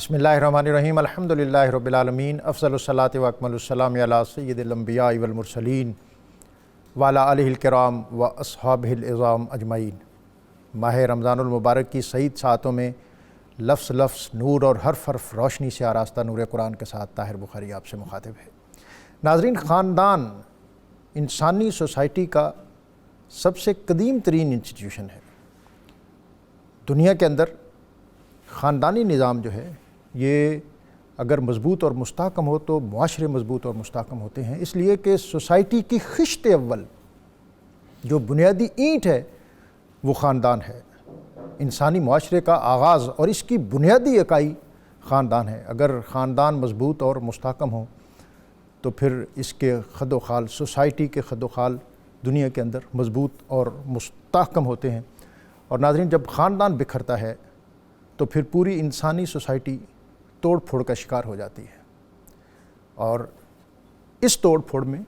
بسم اللہ الرحمن الرحیم الحمدللہ رب العالمین افضل الصلاۃ و اکمل السلام علی سید الانبیاء والمرسلین وعلی آلہ الکرام و اصحابہ العظام اجمعین۔ ماہ رمضان المبارک کی سعید ساعتوں میں لفظ لفظ نور اور حرف حرف روشنی سے آراستہ نور قرآن کے ساتھ طاہر بخاری آپ سے مخاطب ہے۔ ناظرین، خاندان انسانی سوسائٹی کا سب سے قدیم ترین انسٹیٹیوشن ہے۔ دنیا کے اندر خاندانی نظام جو ہے یہ اگر مضبوط اور مستحکم ہو تو معاشرے مضبوط اور مستحکم ہوتے ہیں، اس لیے کہ سوسائٹی کی خشت اول جو بنیادی اینٹ ہے وہ خاندان ہے۔ انسانی معاشرے کا آغاز اور اس کی بنیادی اکائی خاندان ہے۔ اگر خاندان مضبوط اور مستحکم ہو تو پھر اس کے خد و خال، سوسائٹی کے خد و خال دنیا کے اندر مضبوط اور مستحکم ہوتے ہیں۔ اور ناظرین، جب خاندان بکھرتا ہے تو پھر پوری انسانی سوسائٹی توڑ پھوڑ کا شکار ہو جاتی ہے، اور اس توڑ پھوڑ میں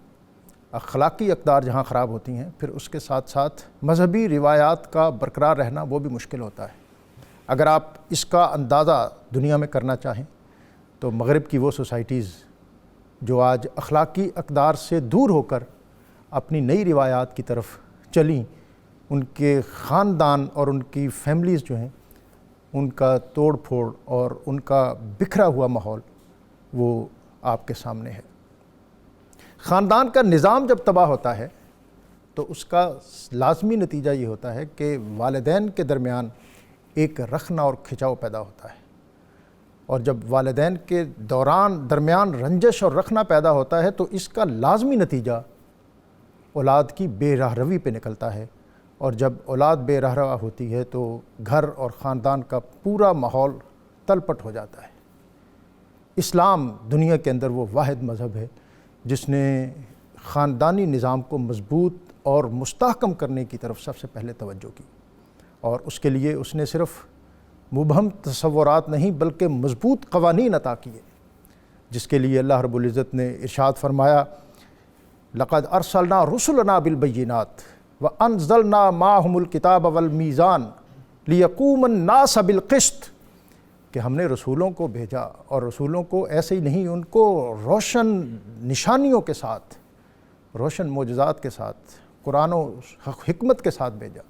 اخلاقی اقدار جہاں خراب ہوتی ہیں، پھر اس کے ساتھ ساتھ مذہبی روایات کا برقرار رہنا وہ بھی مشکل ہوتا ہے۔ اگر آپ اس کا اندازہ دنیا میں کرنا چاہیں تو مغرب کی وہ سوسائٹیز جو آج اخلاقی اقدار سے دور ہو کر اپنی نئی روایات کی طرف چلیں، ان کے خاندان اور ان کی فیملیز جو ہیں ان کا توڑ پھوڑ اور ان کا بکھرا ہوا ماحول وہ آپ کے سامنے ہے۔ خاندان کا نظام جب تباہ ہوتا ہے تو اس کا لازمی نتیجہ یہ ہوتا ہے کہ والدین کے درمیان ایک رخنا اور کھچاؤ پیدا ہوتا ہے، اور جب والدین کے درمیان رنجش اور رخنا پیدا ہوتا ہے تو اس کا لازمی نتیجہ اولاد کی بے راہ روی پہ نکلتا ہے، اور جب اولاد بے راہ رو ہوتی ہے تو گھر اور خاندان کا پورا ماحول تلپٹ ہو جاتا ہے۔ اسلام دنیا کے اندر وہ واحد مذہب ہے جس نے خاندانی نظام کو مضبوط اور مستحکم کرنے کی طرف سب سے پہلے توجہ کی، اور اس کے لیے اس نے صرف مبہم تصورات نہیں بلکہ مضبوط قوانین عطا کیے، جس کے لیے اللہ رب العزت نے ارشاد فرمایا، لقد ارسلنا رسلنا بالبینات وانزلنا معهم الکتاب والمیزان لیقوم الناس بالقسط، کہ ہم نے رسولوں کو بھیجا، اور رسولوں کو ایسے ہی نہیں، ان کو روشن نشانیوں کے ساتھ، روشن معجزات کے ساتھ، قرآن و حکمت کے ساتھ بھیجا،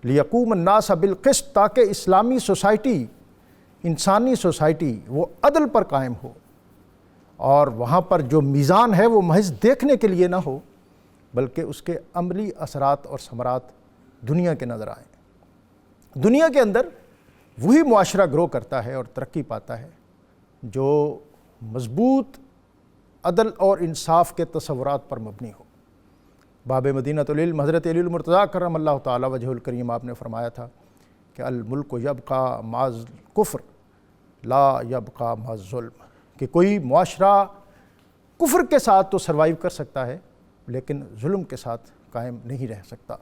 لیقوم الناس بالقسط، تاکہ اسلامی سوسائٹی، انسانی سوسائٹی وہ عدل پر قائم ہو، اور وہاں پر جو میزان ہے وہ محض دیکھنے کے لیے نہ ہو بلکہ اس کے عملی اثرات اور ثمرات دنیا کے نظر آئیں۔ دنیا کے اندر وہی معاشرہ گرو کرتا ہے اور ترقی پاتا ہے جو مضبوط عدل اور انصاف کے تصورات پر مبنی ہو۔ باب مدینۃ العلم حضرت علی المرتضیٰ کرم اللہ تعالی وجہ الکریم آپ نے فرمایا تھا کہ الملک یبقی مع الکفر لا یبقی مع الظلم، کہ کوئی معاشرہ کفر کے ساتھ تو سروائیو کر سکتا ہے لیکن ظلم کے ساتھ قائم نہیں رہ سکتا۔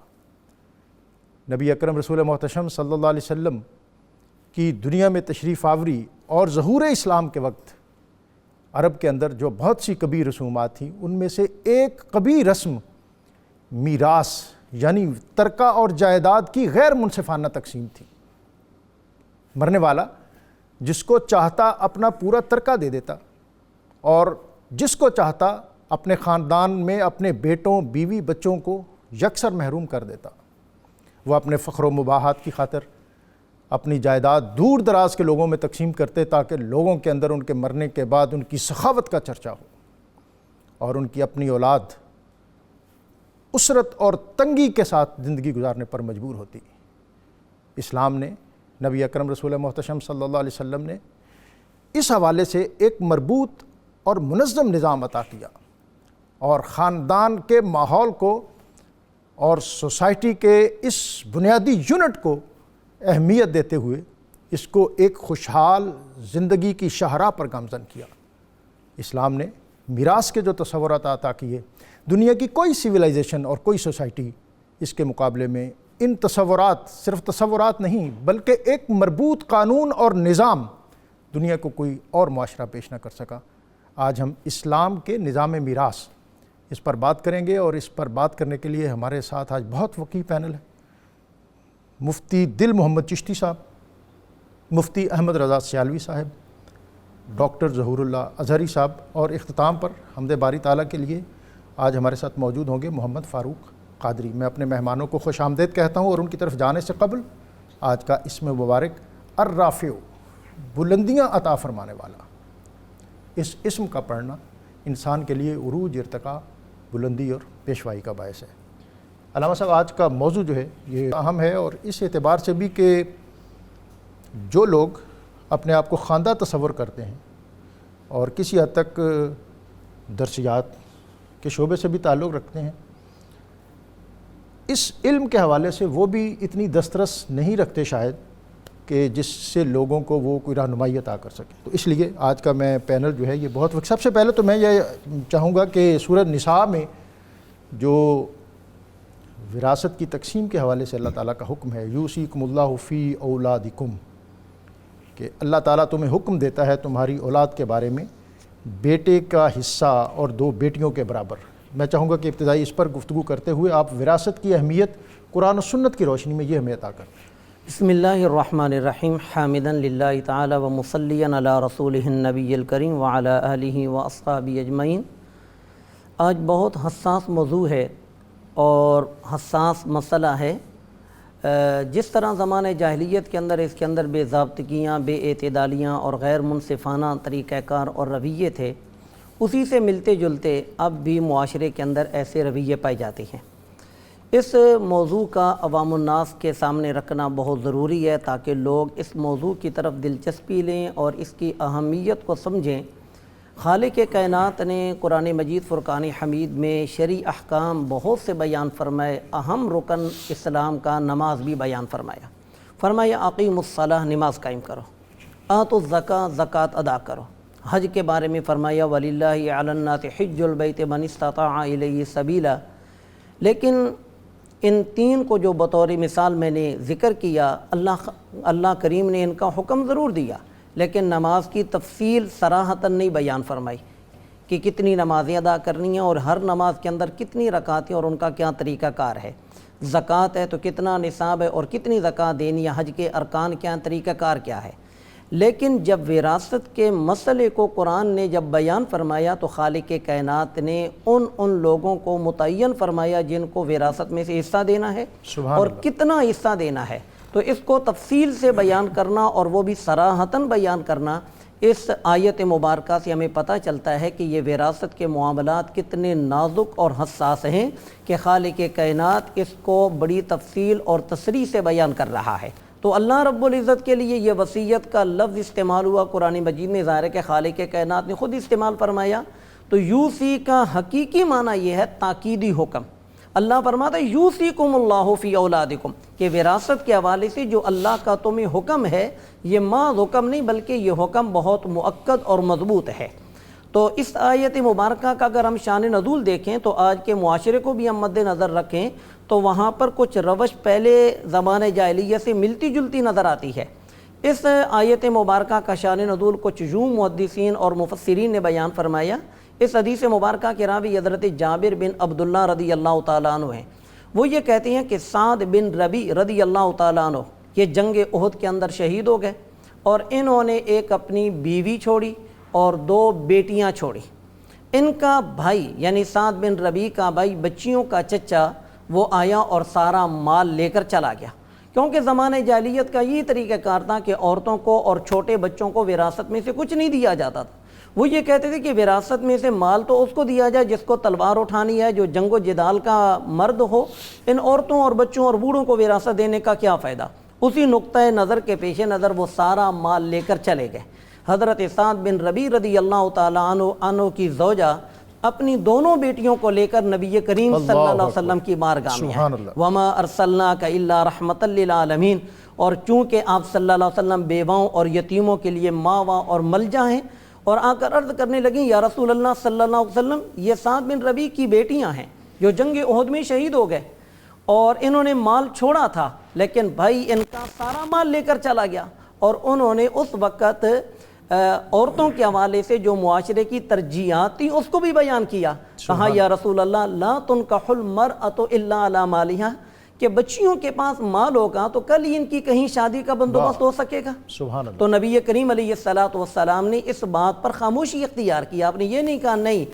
نبی اکرم رسول محتشم صلی اللہ علیہ وسلم کی دنیا میں تشریف آوری اور ظہور اسلام کے وقت عرب کے اندر جو بہت سی کبھی رسومات تھیں، ان میں سے ایک کبھی رسم میراث یعنی ترکہ اور جائیداد کی غیر منصفانہ تقسیم تھی۔ مرنے والا جس کو چاہتا اپنا پورا ترکہ دے دیتا، اور جس کو چاہتا اپنے خاندان میں اپنے بیٹوں بیوی بچوں کو یکسر محروم کر دیتا۔ وہ اپنے فخر و مباحات کی خاطر اپنی جائیداد دور دراز کے لوگوں میں تقسیم کرتے تاکہ لوگوں کے اندر ان کے مرنے کے بعد ان کی سخاوت کا چرچا ہو، اور ان کی اپنی اولاد اسرت اور تنگی کے ساتھ زندگی گزارنے پر مجبور ہوتی۔ اسلام نے، نبی اکرم رسول محتشم صلی اللہ علیہ وسلم نے اس حوالے سے ایک مربوط اور منظم نظام عطا کیا، اور خاندان کے ماحول کو اور سوسائٹی کے اس بنیادی یونٹ کو اہمیت دیتے ہوئے اس کو ایک خوشحال زندگی کی شاہراہ پر گامزن کیا۔ اسلام نے میراث کے جو تصورات عطا کیے، دنیا کی کوئی سویلائزیشن اور کوئی سوسائٹی اس کے مقابلے میں ان تصورات، صرف تصورات نہیں بلکہ ایک مربوط قانون اور نظام دنیا کو کوئی اور معاشرہ پیش نہ کر سکا۔ آج ہم اسلام کے نظام میراث اس پر بات کریں گے، اور اس پر بات کرنے کے لیے ہمارے ساتھ آج بہت وقیح پینل ہے۔ مفتی دل محمد چشتی صاحب، مفتی احمد رضا سیالوی صاحب، ڈاکٹر ظہور اللہ اظہری صاحب، اور اختتام پر حمد باری تعالیٰ کے لیے آج ہمارے ساتھ موجود ہوں گے محمد فاروق قادری۔ میں اپنے مہمانوں کو خوش آمدید کہتا ہوں، اور ان کی طرف جانے سے قبل آج کا اسم مبارک الرافع، بلندیاں عطا فرمانے والا، اس اسم کا پڑھنا انسان کے لیے عروج، ارتقاء، بلندی اور پیشوائی کا باعث ہے۔ علامہ صاحب، آج کا موضوع جو ہے یہ اہم ہے، اور اس اعتبار سے بھی کہ جو لوگ اپنے آپ کو خواندہ تصور کرتے ہیں اور کسی حد تک درسیات کے شعبے سے بھی تعلق رکھتے ہیں، اس علم کے حوالے سے وہ بھی اتنی دسترس نہیں رکھتے شاید کہ جس سے لوگوں کو وہ کوئی رہنمائی عطا کر سکے۔ تو اس لیے آج کا میں پینل جو ہے یہ بہت سب سے پہلے تو میں یہ چاہوں گا کہ سورہ نساء میں جو وراثت کی تقسیم کے حوالے سے اللہ تعالیٰ کا حکم ہے، یوصیکم اللہ فی اولادکم، کہ اللہ تعالیٰ تمہیں حکم دیتا ہے تمہاری اولاد کے بارے میں، بیٹے کا حصہ اور 2 بیٹیوں کے برابر۔ میں چاہوں گا کہ ابتدائی اس پر گفتگو کرتے ہوئے آپ وراثت کی اہمیت قرآن و سنت کی روشنی میں یہ ہمیں عطا کریں۔ بسم اللہ الرحمن الرحیم، حامداً للہ تعالی و مصلیاً علی رسولہ النبی الکریم وعلی آلہ و اصحابہ اجمعین۔ آج بہت حساس موضوع ہے اور حساس مسئلہ ہے۔ جس طرح زمانہ جاہلیت کے اندر اس کے اندر بے ضابطگیاں، بے اعتدالیاں اور غیر منصفانہ طریقہ کار اور رویے تھے، اسی سے ملتے جلتے اب بھی معاشرے کے اندر ایسے رویے پائے جاتے ہیں۔ اس موضوع کا عوام الناس کے سامنے رکھنا بہت ضروری ہے تاکہ لوگ اس موضوع کی طرف دلچسپی لیں اور اس کی اہمیت کو سمجھیں۔ خالق کائنات نے قرآن مجید فرقان حمید میں شرعی احکام بہت سے بیان فرمائے، اہم رکن اسلام کا نماز بھی بیان فرمایا اقیم الصلاۃ، نماز قائم کرو، آتوا الزکاۃ، زکوٰۃ ادا کرو۔ حج کے بارے میں فرمایا وَلِلَّهِ عَلَى النَّاسِ حِجُّ الْبَيْتِ مَنِ اسْتَطَاعَ إِلَيْهِ سَبِيلًا۔ لیکن ان 3 کو جو بطور مثال میں نے ذکر کیا، اللہ کریم نے ان کا حکم ضرور دیا، لیکن نماز کی تفصیل صراحتاً نہیں بیان فرمائی کہ کتنی نمازیں ادا کرنی ہیں اور ہر نماز کے اندر کتنی رکعتیں اور ان کا کیا طریقہ کار ہے۔ زکوٰۃ ہے تو کتنا نصاب ہے اور کتنی زکوٰۃ دینی ہے، حج کے ارکان کیا ہیں، طریقہ کار کیا ہے۔ لیکن جب وراثت کے مسئلے کو قرآن نے جب بیان فرمایا تو خالق کائنات نے ان لوگوں کو متعین فرمایا جن کو وراثت میں سے حصہ دینا ہے اور کتنا حصہ دینا ہے۔ تو اس کو تفصیل سے بیان کرنا اور وہ بھی صراحتاً بیان کرنا، اس آیت مبارکہ سے ہمیں پتہ چلتا ہے کہ یہ وراثت کے معاملات کتنے نازک اور حساس ہیں کہ خالق کائنات اس کو بڑی تفصیل اور تصریح سے بیان کر رہا ہے۔ تو اللہ رب العزت کے لیے یہ وصیت کا لفظ استعمال ہوا قرآن مجید میں، ظاہر ہے کہ خالق کائنات نے خود استعمال فرمایا۔ تو یوصی کا حقیقی معنی یہ ہے تاکیدی حکم۔ اللہ فرماتا ہے یوصیکم اللہ فی اولادکم، کہ وراثت کے حوالے سے جو اللہ کا تمہیں حکم ہے یہ محض حکم نہیں بلکہ یہ حکم بہت مؤکد اور مضبوط ہے۔ تو اس آیت مبارکہ کا اگر ہم شان نزول دیکھیں تو آج کے معاشرے کو بھی ہم مد نظر رکھیں تو وہاں پر کچھ روش پہلے زمانہ جاہلیت سے ملتی جلتی نظر آتی ہے۔ اس آیت مبارکہ کا شان نزول کچھ یوں محدثین اور مفسرین نے بیان فرمایا۔ اس حدیث مبارکہ کے راوی حضرت جابر بن عبداللہ رضی اللہ تعالیٰ عنہ ہیں۔ وہ یہ کہتے ہیں کہ سعد بن ربی رضی اللہ تعالیٰ عنہ یہ جنگ احد کے اندر شہید ہو گئے، اور انہوں نے ایک اپنی بیوی چھوڑی اور 2 بیٹیاں چھوڑی۔ ان کا بھائی یعنی سعد بن ربی کا بھائی، بچیوں کا چچا، وہ آیا اور سارا مال لے کر چلا گیا، کیونکہ زمانہ جاہلیت کا یہی طریقہ کار تھا کہ عورتوں کو اور چھوٹے بچوں کو وراثت میں سے کچھ نہیں دیا جاتا تھا۔ وہ یہ کہتے تھے کہ وراثت میں سے مال تو اس کو دیا جائے جس کو تلوار اٹھانی ہے، جو جنگ و جدال کا مرد ہو، ان عورتوں اور بچوں اور بوڑھوں کو وراثت دینے کا کیا فائدہ۔ اسی نقطۂ نظر کے پیش نظر وہ سارا مال لے کر چلے گئے۔ حضرت سعد بن ربی رضی اللہ تعالیٰ عنہ کی زوجہ اپنی دونوں بیٹیوں کو لے کر نبی کریم صلی اللہ علیہ وسلم کی بارگاہ میں آئے، وَمَا أَرْسَلْنَاكَ إِلَّا رَحْمَةً لِّلْعَالَمِينَ۔ اور چونکہ آپ صلی اللہ علیہ وسلم بیواؤں اور یتیموں کے لیے ماوا اور ملجا ہیں، اور آ کر عرض کرنے لگیں یا رسول اللہ صلی اللہ علیہ وسلم، یہ سعد بن ربی کی بیٹیاں ہیں جو جنگ احد میں شہید ہو گئے، اور انہوں نے مال چھوڑا تھا لیکن بھائی ان کا سارا مال لے کر چلا گیا۔ اور انہوں نے اس وقت عورتوں کے حوالے سے جو معاشرے کی ترجیحات تھیں اس کو بھی بیان کیا، کہا یا رسول اللہ لا تنکح المرأة الا علی مالہا، کہ بچیوں کے پاس مال ہوگا تو کل ہی ان کی کہیں شادی کا بندوبست ہو سکے گا. سبحان اللہ. تو نبی کریم علیہ السلام نے اس بات پر خاموشی اختیار کی. آپ نے یہ نہیں کہا نہیں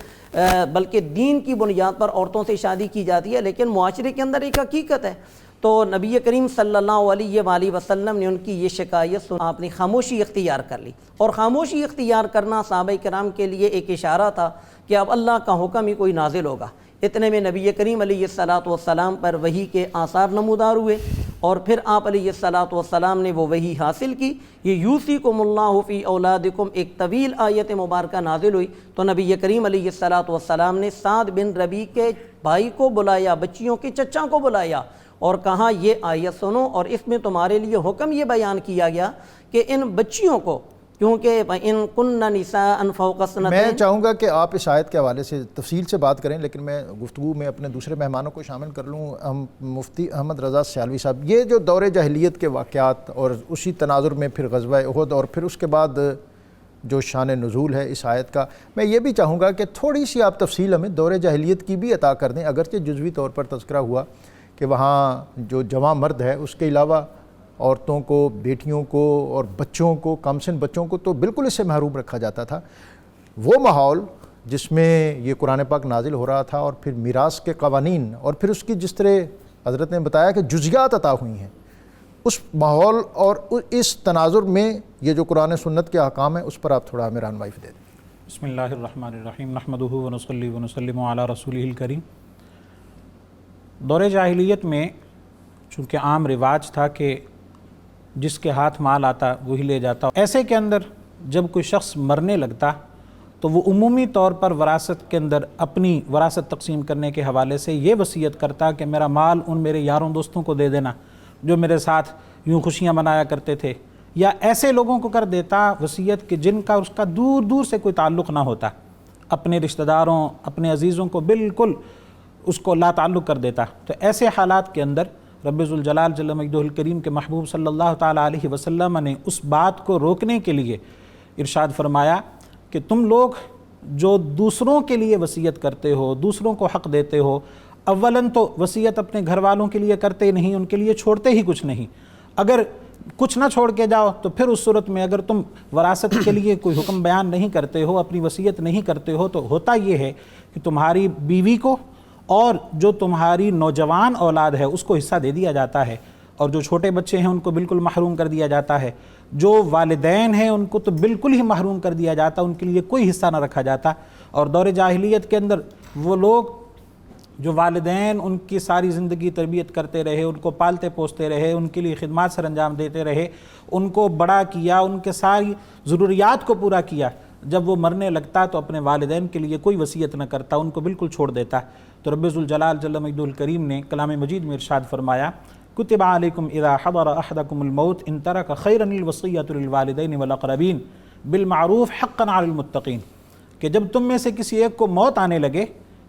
بلکہ دین کی بنیاد پر عورتوں سے شادی کی جاتی ہے، لیکن معاشرے کے اندر ایک حقیقت ہے. تو نبی کریم صلی اللہ علیہ وآلہ وسلم نے ان کی یہ شکایت سن، آپ نے خاموشی اختیار کر لی. اور خاموشی اختیار کرنا صحابہ کرام کے لیے ایک اشارہ تھا کہ اب اللہ کا حکم ہی کوئی نازل ہوگا. اتنے میں نبی کریم علیہ السلام پر وحی کے آثار نمودار ہوئے، اور پھر آپ علیہ السلام نے وہ وحی حاصل کی. یہ یوصیکم اللہ فی اولادکم ایک طویل آیت مبارکہ نازل ہوئی. تو نبی کریم علیہ السلام نے سعد بن ربیع کے بھائی کو بلایا، بچیوں کے چچا کو بلایا اور کہا یہ آیت سنو، اور اس میں تمہارے لیے حکم یہ بیان کیا گیا کہ ان بچیوں کو، کیونکہ ان کن نساء فوق سنتین. میں چاہوں گا کہ آپ اس آیت کے حوالے سے تفصیل سے بات کریں، لیکن میں گفتگو میں اپنے دوسرے مہمانوں کو شامل کر لوں. مفتی احمد رضا سیالوی صاحب، یہ جو دور جاہلیت کے واقعات اور اسی تناظر میں پھر غزوہ احد اور پھر اس کے بعد جو شان نزول ہے اس آیت کا، میں یہ بھی چاہوں گا کہ تھوڑی سی آپ تفصیل ہمیں دور جاہلیت کی بھی عطا کر دیں. اگرچہ جزوی طور پر تذکرہ ہوا کہ وہاں جو جوان مرد ہے اس کے علاوہ عورتوں کو، بیٹیوں کو اور بچوں کو، کم سن بچوں کو تو بالکل اس سے محروم رکھا جاتا تھا. وہ ماحول جس میں یہ قرآن پاک نازل ہو رہا تھا اور پھر میراث کے قوانین اور پھر اس کی جس طرح حضرت نے بتایا کہ جزیات عطا ہوئی ہیں، اس ماحول اور اس تناظر میں یہ جو قرآن سنت کے احکام ہیں اس پر آپ تھوڑا ہمیں رہنمائی دے دیں. بسم اللہ الرحمن الرحیم، نحمدہ ونصلی ونسلم علی رسولہ الکریم. دور جاہلیت میں چونکہ عام رواج تھا کہ جس کے ہاتھ مال آتا وہی لے جاتا، ایسے کے اندر جب کوئی شخص مرنے لگتا تو وہ عمومی طور پر وراثت کے اندر اپنی وراثت تقسیم کرنے کے حوالے سے یہ وصیت کرتا کہ میرا مال ان میرے یاروں دوستوں کو دے دینا جو میرے ساتھ یوں خوشیاں منایا کرتے تھے، یا ایسے لوگوں کو کر دیتا وصیت کہ جن کا اس کا دور دور سے کوئی تعلق نہ ہوتا، اپنے رشتہ داروں، اپنے عزیزوں کو بالکل اس کو لا تعلق کر دیتا. تو ایسے حالات کے اندر رب ذوالجلال جل مجدہ الکریم کے محبوب صلی اللہ تعالیٰ علیہ وسلم نے اس بات کو روکنے کے لیے ارشاد فرمایا کہ تم لوگ جو دوسروں کے لیے وصیت کرتے ہو، دوسروں کو حق دیتے ہو، اولاً تو وصیت اپنے گھر والوں کے لیے کرتے نہیں، ان کے لیے چھوڑتے ہی کچھ نہیں. اگر کچھ نہ چھوڑ کے جاؤ تو پھر اس صورت میں اگر تم وراثت کے لیے کوئی حکم بیان نہیں کرتے ہو، اپنی وصیت نہیں کرتے ہو، تو ہوتا یہ ہے کہ تمہاری بیوی کو اور جو تمہاری نوجوان اولاد ہے اس کو حصہ دے دیا جاتا ہے، اور جو چھوٹے بچے ہیں ان کو بالکل محروم کر دیا جاتا ہے. جو والدین ہیں ان کو تو بالکل ہی محروم کر دیا جاتا، ان کے لیے کوئی حصہ نہ رکھا جاتا. اور دور جاہلیت کے اندر وہ لوگ جو والدین ان کی ساری زندگی تربیت کرتے رہے، ان کو پالتے پوستے رہے، ان کے لیے خدمات سر انجام دیتے رہے، ان کو بڑا کیا، ان کے ساری ضروریات کو پورا کیا، جب وہ مرنے لگتا تو اپنے والدین کے لیے کوئی وصیت نہ کرتا، ان کو بالکل چھوڑ دیتا. تو رب ذوالجلال جل مجدہ الکریم نے کلام مجید میں ارشاد فرمایا کتب علیکم اذا حضر احدکم الموت ان ترک خیرا الوصیۃ للوالدین والاقربین بالمعروف حقا علی المتقین، کہ جب تم میں سے کسی ایک کو موت آنے لگے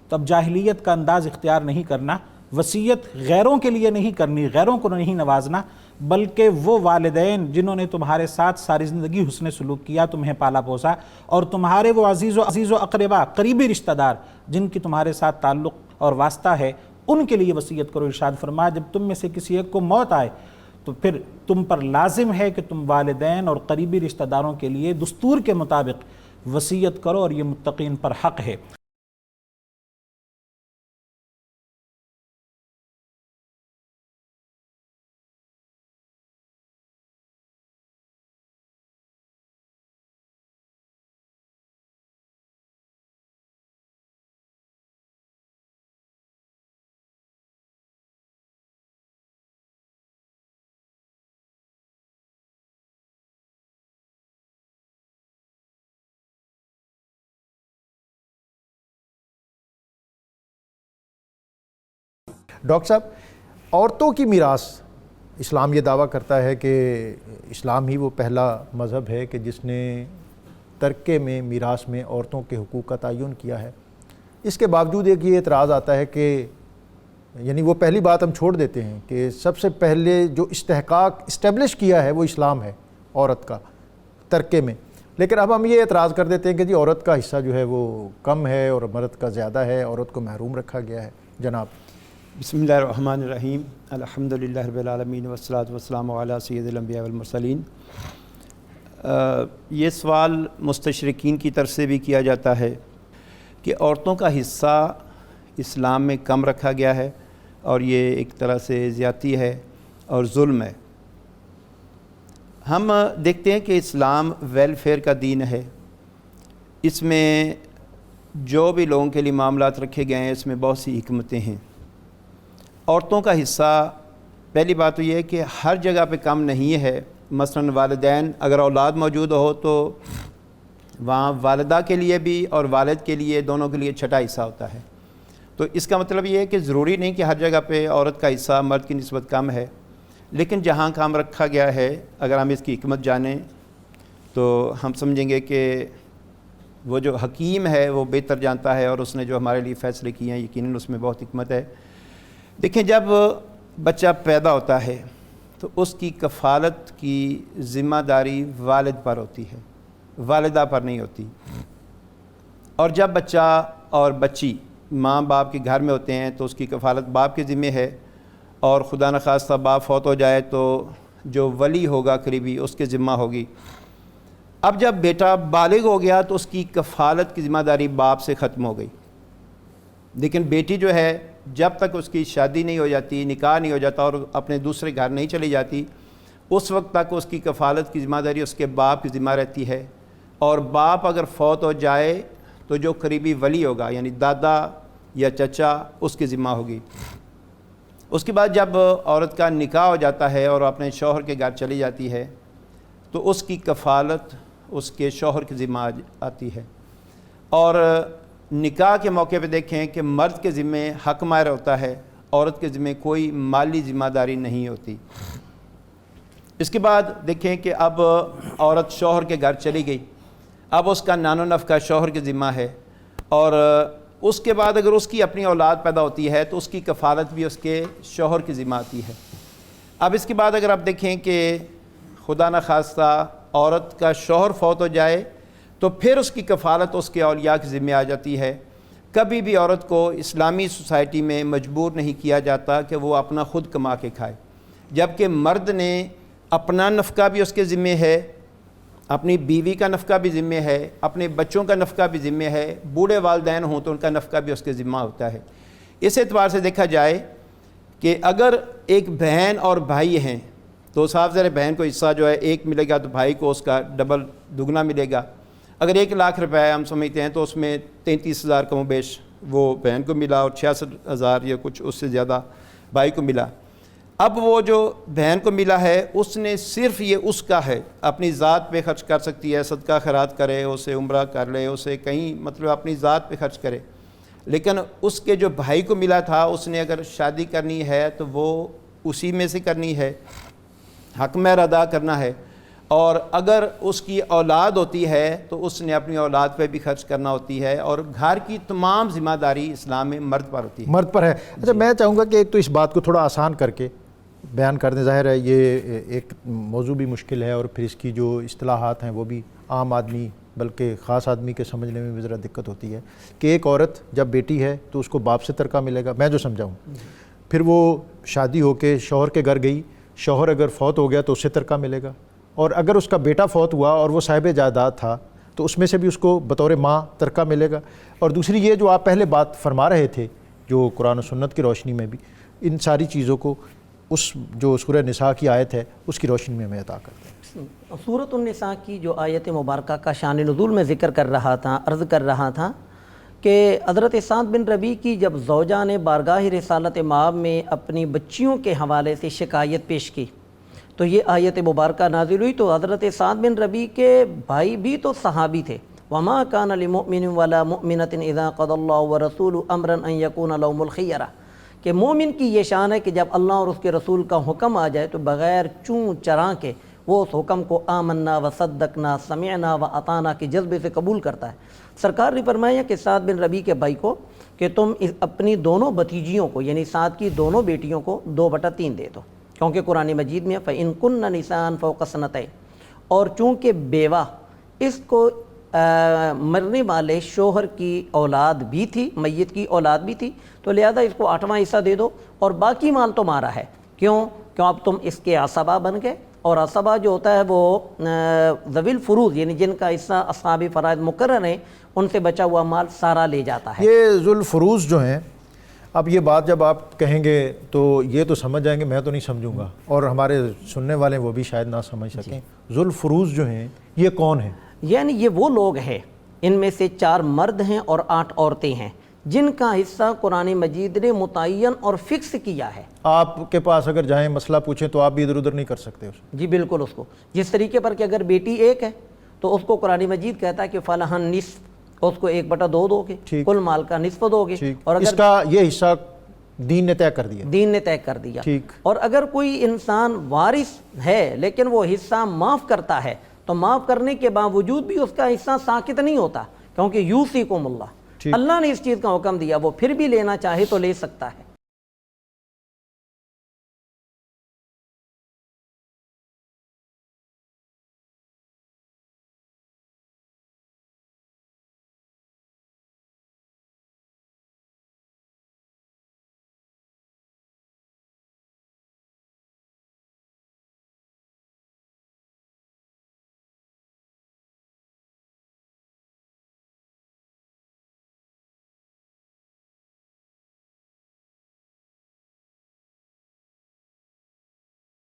تو اب جاہلیت کا انداز اختیار نہیں کرنا، وصیت غیروں کے لیے نہیں کرنی، غیروں کو نہیں نوازنا، بلکہ وہ والدین جنہوں نے تمہارے ساتھ ساری زندگی حسن سلوک کیا، تمہیں پالا پوسا، اور تمہارے وہ عزیز و اقربا، قریبی رشتہ دار جن کی تمہارے ساتھ تعلق اور واسطہ ہے، ان کے لیے وصیت کرو. ارشاد فرمایا جب تم میں سے کسی ایک کو موت آئے تو پھر تم پر لازم ہے کہ تم والدین اور قریبی رشتہ داروں کے لیے دستور کے مطابق وصیت کرو، اور یہ متقین پر حق ہے. ڈاکٹر صاحب، عورتوں کی میراث، اسلام یہ دعویٰ کرتا ہے کہ اسلام ہی وہ پہلا مذہب ہے کہ جس نے ترکے میں، میراث میں عورتوں کے حقوق کا تعین کیا ہے. اس کے باوجود ایک یہ اعتراض آتا ہے کہ یعنی وہ پہلی بات ہم چھوڑ دیتے ہیں کہ سب سے پہلے جو استحقاق اسٹیبلش کیا ہے وہ اسلام ہے عورت کا ترکے میں، لیکن اب ہم یہ اعتراض کر دیتے ہیں کہ جی عورت کا حصہ جو ہے وہ کم ہے اور مرد کا زیادہ ہے، عورت کو محروم رکھا گیا ہے. جناب بسم اللہ الرحمن الرحیم الحمدللہ رب العالمین والصلاۃ والسلام علی سید الانبیاء والمرسلین۔ یہ سوال مستشرقین کی طرف سے بھی کیا جاتا ہے کہ عورتوں کا حصہ اسلام میں کم رکھا گیا ہے اور یہ ایک طرح سے زیادتی ہے اور ظلم ہے۔ ہم دیکھتے ہیں کہ اسلام ویلفیئر کا دین ہے، اس میں جو بھی لوگوں کے لیے معاملات رکھے گئے ہیں اس میں بہت سی حکمتیں ہیں۔ عورتوں کا حصہ پہلی بات تو یہ ہے کہ ہر جگہ پہ کم نہیں ہے۔ مثلاً والدین اگر اولاد موجود ہو تو وہاں والدہ کے لیے بھی اور والد کے لیے دونوں کے لیے چھٹا حصہ ہوتا ہے۔ تو اس کا مطلب یہ ہے کہ ضروری نہیں کہ ہر جگہ پہ عورت کا حصہ مرد کی نسبت کم ہے، لیکن جہاں کام رکھا گیا ہے اگر ہم اس کی حکمت جانیں تو ہم سمجھیں گے کہ وہ جو حکیم ہے وہ بہتر جانتا ہے، اور اس نے جو ہمارے لیے فیصلے کیے ہیں یقیناً اس میں بہت حکمت ہے۔ دیکھیں، جب بچہ پیدا ہوتا ہے تو اس کی کفالت کی ذمہ داری والد پر ہوتی ہے، والدہ پر نہیں ہوتی۔ اور جب بچہ اور بچی ماں باپ کے گھر میں ہوتے ہیں تو اس کی کفالت باپ کے ذمہ ہے، اور خدا نخواستہ باپ فوت ہو جائے تو جو ولی ہوگا قریبی اس کے ذمہ ہوگی۔ اب جب بیٹا بالغ ہو گیا تو اس کی کفالت کی ذمہ داری باپ سے ختم ہو گئی، لیکن بیٹی جو ہے جب تک اس کی شادی نہیں ہو جاتی، نکاح نہیں ہو جاتا اور اپنے دوسرے گھر نہیں چلی جاتی، اس وقت تک اس کی کفالت کی ذمہ داری اس کے باپ کی ذمہ رہتی ہے۔ اور باپ اگر فوت ہو جائے تو جو قریبی ولی ہوگا یعنی دادا یا چچا اس کی ذمہ ہوگی۔ اس کے بعد جب عورت کا نکاح ہو جاتا ہے اور اپنے شوہر کے گھر چلی جاتی ہے تو اس کی کفالت اس کے شوہر کی ذمہ آتی ہے۔ اور نکاح کے موقع پہ دیکھیں کہ مرد کے ذمہ حق مہر ہوتا ہے، عورت کے ذمہ کوئی مالی ذمہ داری نہیں ہوتی۔ اس کے بعد دیکھیں کہ اب عورت شوہر کے گھر چلی گئی، اب اس کا نان و نفقہ شوہر کے ذمہ ہے، اور اس کے بعد اگر اس کی اپنی اولاد پیدا ہوتی ہے تو اس کی کفالت بھی اس کے شوہر کی ذمہ آتی ہے۔ اب اس کے بعد اگر آپ دیکھیں کہ خدا نخواستہ عورت کا شوہر فوت ہو جائے تو پھر اس کی کفالت اس کے اولیاء کی ذمہ آ جاتی ہے۔ کبھی بھی عورت کو اسلامی سوسائٹی میں مجبور نہیں کیا جاتا کہ وہ اپنا خود کما کے کھائے، جبکہ مرد نے اپنا نفقہ بھی اس کے ذمہ ہے، اپنی بیوی کا نفقہ بھی ذمہ ہے، اپنے بچوں کا نفقہ بھی ذمہ ہے، بوڑھے والدین ہوں تو ان کا نفقہ بھی اس کے ذمہ ہوتا ہے۔ اس اعتبار سے دیکھا جائے کہ اگر ایک بہن اور بھائی ہیں تو صاف ظاہر بہن کو حصہ جو ہے ایک ملے گا تو بھائی کو اس کا ڈبل دگنا ملے گا۔ اگر 1 لاکھ روپے ہم سمجھتے ہیں تو اس میں 33,000 کم و بیش وہ بہن کو ملا اور 66,000 یا کچھ اس سے زیادہ بھائی کو ملا۔ اب وہ جو بہن کو ملا ہے اس نے صرف یہ اس کا ہے، اپنی ذات پہ خرچ کر سکتی ہے، صدقہ خیرات کرے، اسے عمرہ کر لے، اسے کہیں مطلب اپنی ذات پہ خرچ کرے۔ لیکن اس کے جو بھائی کو ملا تھا اس نے اگر شادی کرنی ہے تو وہ اسی میں سے کرنی ہے، حق مہر ادا کرنا ہے، اور اگر اس کی اولاد ہوتی ہے تو اس نے اپنی اولاد پہ بھی خرچ کرنا ہوتی ہے، اور گھر کی تمام ذمہ داری اسلام میں مرد پر ہوتی ہے۔ مرد پر ہے۔ اچھا، میں چاہوں گا کہ ایک تو اس بات کو تھوڑا آسان کر کے بیان کر دیں۔ ظاہر ہے یہ ایک موضوع بھی مشکل ہے اور پھر اس کی جو اصطلاحات ہیں وہ بھی عام آدمی بلکہ خاص آدمی کے سمجھنے میں بھی ذرا دقت ہوتی ہے کہ ایک عورت جب بیٹی ہے تو اس کو باپ سے ترکہ ملے گا، میں جو سمجھاؤں، پھر وہ شادی ہو کے شوہر کے گھر گئی، شوہر اگر فوت ہو گیا تو اس سے ترکہ ملے گا، اور اگر اس کا بیٹا فوت ہوا اور وہ صاحب جائیداد تھا تو اس میں سے بھی اس کو بطور ماں ترکہ ملے گا۔ اور دوسری یہ جو آپ پہلے بات فرما رہے تھے جو قرآن و سنت کی روشنی میں بھی ان ساری چیزوں کو اس جو سورہ نساء کی آیت ہے اس کی روشنی میں ہمیں عطا کرتے ہیں۔ سورۃ النساء کی جو آیت مبارکہ کا شان نزول میں ذکر کر رہا تھا، عرض کر رہا تھا کہ حضرت سعد بن ربیع کی جب زوجہ نے بارگاہ رسالت مآب میں اپنی بچیوں کے حوالے سے شکایت پیش کی تو یہ آیت مبارکہ نازل ہوئی۔ تو حضرت سعد بن ربیع کے بھائی بھی تو صحابی تھے، وما كان لمؤمن ولا مؤمنة اذا قضى الله ورسوله امرا ان يكون لهم الخيرة، کہ مومن کی یہ شان ہے کہ جب اللہ اور اس کے رسول کا حکم آ جائے تو بغیر چون چراں کے وہ اس حکم کو آمنا و صدقنا سمعنا و اطعنا کے جذبے سے قبول کرتا ہے۔ سرکار نے فرمایا کہ سعد بن ربیع کے بھائی کو کہ تم اپنی دونوں بھتیجیوں کو یعنی سعد کی دونوں بیٹیوں کو 2/3 دے دو، کیونکہ قرآن مجید میں فَإِن كُنَّ نِسَاءً فَوْقَ اثْنَتَيْنِ، اور چونکہ بیوہ اس کو مرنے والے شوہر کی اولاد بھی تھی، میت کی اولاد بھی تھی، تو لہذا اس کو 8واں حصہ دے دو اور باقی مال تمہارا ہے۔ کیوں اب تم اس کے عصبہ بن گئے، اور عصبہ جو ہوتا ہے وہ ذوی الفروض یعنی جن کا حصہ اصحاب فرائض مقرر ہیں، ان سے بچا ہوا مال سارا لے جاتا ہے۔ یہ ذو الفروض جو ہیں، اب یہ بات جب آپ کہیں گے تو یہ تو سمجھ جائیں گے، میں تو نہیں سمجھوں گا، اور ہمارے سننے والے وہ بھی شاید نہ سمجھ سکیں۔ ذو الفروض جو ہیں یہ کون ہیں؟ یعنی یہ وہ لوگ ہیں، ان میں سے 4 مرد ہیں اور 8 عورتیں ہیں، جن کا حصہ قرآن مجید نے متعین اور فکس کیا ہے۔ آپ کے پاس اگر جائیں مسئلہ پوچھیں تو آپ بھی ادھر ادھر نہیں کر سکتے اس جی بالکل، اس کو جس طریقے پر کہ اگر بیٹی ایک ہے تو اس کو قرآن مجید کہتا ہے کہ فلاں نصف، اس کو 1/2 دو گے، کل مال کا نصف دو گے، اور اس کا یہ حصہ دین نے طے کر دیا، دین نے طے کر دیا۔ اور اگر کوئی انسان وارث ہے لیکن وہ حصہ معاف کرتا ہے تو معاف کرنے کے باوجود بھی اس کا حصہ ساقط نہیں ہوتا، کیونکہ یوصیکم اللہ، اللہ نے اس چیز کا حکم دیا، وہ پھر بھی لینا چاہے تو لے سکتا ہے۔